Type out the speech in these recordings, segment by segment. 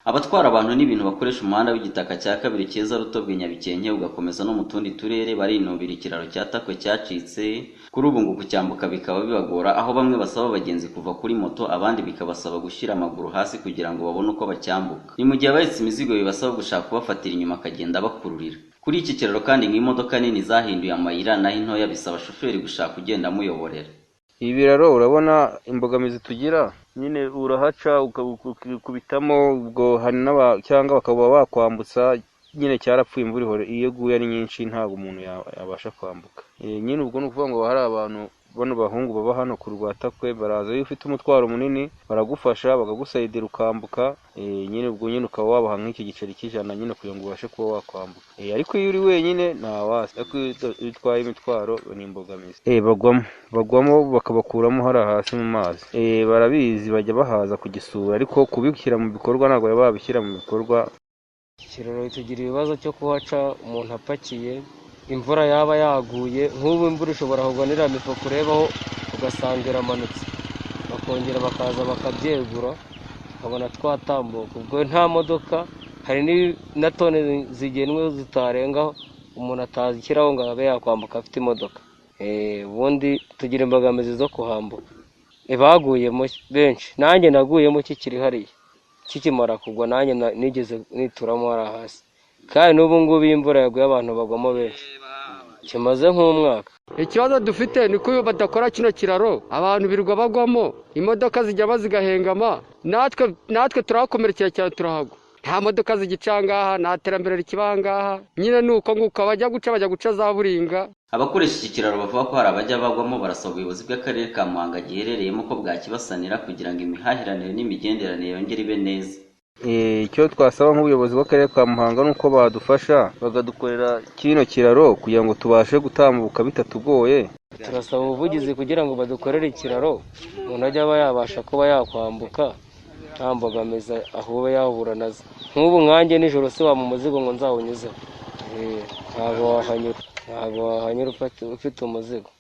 Abatwara abantu n'ibintu bakoresha umuhanda w'igitaka cya kabiri Cyeza Rutobwe Nyabikenke ugakomeza no mu tundi turere barinubira ikiraro cya Takwe cyacitse kuri ubu ngo kucyambuka bikaba bibagora, aho bamwe basaba abagenzi kuva kuri moto abandi bikabasaba gushyira amaguru hasi kugira ngo babone uko bacyambuka. Ni mu gihe abahetse imizigo bibasaba gushaka kubafatira inyuma akagenda bakururira. Kuri iki kiraro kandi nk'imodoka nini zahinduye amayira naho intoya bisaba shoferi gushaka ugenda amuyoborera. Ibiraro urabona imbogamizi tugira nyine urahaca ukubitamo ubwo hari cyangwa bakaba bakwambutsa nyine cyarapfuye imvura ihora iyo guye ari nyinshi ntabwo umuntu yabasha kwambuka. Nyine ubwo nukuvuga ngo hari abantu bano bahungu baba hano ku Rwatakwe baraza iyo ufite umutwaro munini baragufasha bakagusayidira ukambuka, nyine ubwo nyine ukaba wabaha nk'iki giceri cy'ijana nyine kugira ngo ubashe kuba wakwambuka. Ariko iyo uri wenyine ntawasi, ariko iyo utwaye imitwaro ni imbogamizi. Bagwamo bakabakuramo hariya hasi mu mazi. Barabizi bajya bahaza kugisura, ariko kubishyira mu bikorwa ntabwo baba babishyira mu bikorwa. Ikiraro tugira ibibazo cyo kuhaca umuntu apakiye, imvura yaba yaguye, nk'ubu imvura ishobora kugwa n'iriya mifuka urebaho ugasanga iramanutse, bakongera bakaza bakabyegura ukabona twatambuka. Ubwo nta modoka, hari na tone zigenwe zitarengaho umuntu atazishyiraho ngo abe yakwambuka afite imodoka. Ubundi tugira imbogamizi zo kuhambuka. Baguyemo benshi, nanjye naguyemo kikiri hariya, kikimara kugwa nanjye nigeze nituramo hariya hasi, kandi n'ubu ngubu imvura yaguye abantu bagwamo benshi, kimaze nk'umwaka. Ikibazo dufite ni ko badakora kino kiraro, abantu birirwa bagwamo, imodoka zijya bazigahengama, natwe turahakomerekera cyane, turahagwa. Nta modoka zigicangaha, nta terambere rikibangaha, nyine nuko nguko bajya guca za Buringa. Abakoresha iki kiraro bavuga ko hari abajya bagwamo, barasaba ubuyobozi bw'akarere ka Muhanga giherereyemo ko bwakibasanira kugira ngo imihahiranire n'imigenderanire yongere ibe neza. Icyo twasaba nk'ubuyobozi bw'akarere ka Muhanga nuko badufasha bakadukorera kino kiraro kugira ngo tubashe gutambuka bitatugoye. Turasaba ubuvugizi kugira ngo badukorere ikiraro umuntu ajya aba yabasha kuba yakwambuka nta mbogamizi ahubwo yahura nazo. Nk'ubu nkanjye nijoro se wa mu muzigo ngo nzawunyuzeho, ntabwo wahanyura ufite umuzigo,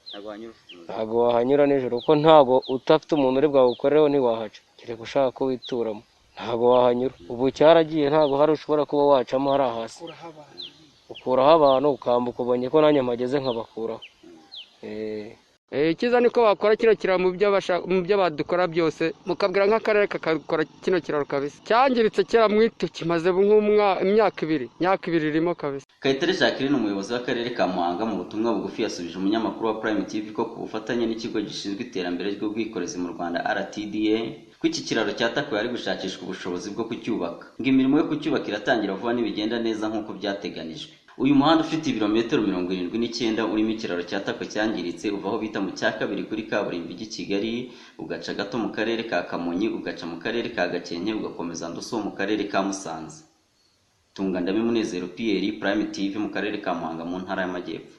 ntabwo wahanyura nijoro kuko ntabwo utafite umuntu uri bwawukoreho ntiwahaca, kereka ushaka ko wituramo, ntabwo wahanyura. Ubu cyaragiye ntabwo hari ushobora kuba wacamo hariya hasi, ukuraho abantu ukambuka, ubonye ko nanjye mpageze nkabakuraho. Icyiza ni ko bakora kino kiraro mu byo badukora byose, mukabwira nk'akarere kakakora kino kiraro kabisa. Cyangiritse kera mwito kimaze imyaka ibiri irimo kabisa. Kayitare Jacqueline umuyobozi w'akarere ka Muhanga mu butumwa bugufi yasubije umunyamakuru wa Prime TV ko ku bufatanye n'ikigo gishinzwe iterambere ry'ubwikorezi mu Rwanda RTDA ko iki kiraro cya Takwe ari gushakishwa ubushobozi bwo kucyubaka, ngo imirimo yo kucyubaka iratangira vuba nibigenda neza nk'uko byateganijwe. Uyu muhanda ufite ibirometero 79 urimo ikiraro cya Takwe cyangiritse uva aho bita mu cya kabiri kuri kaburimbo ijya i Kigali, ugaca gato mu karere ka Kamonyi, ugaca mu karere ka Gakenke, ugakomeza Nduso mu karere ka Musanze. Tungandame Munezero Pierre, Prime TV mu karere ka Muhanga mu ntara y'Amajyepfo.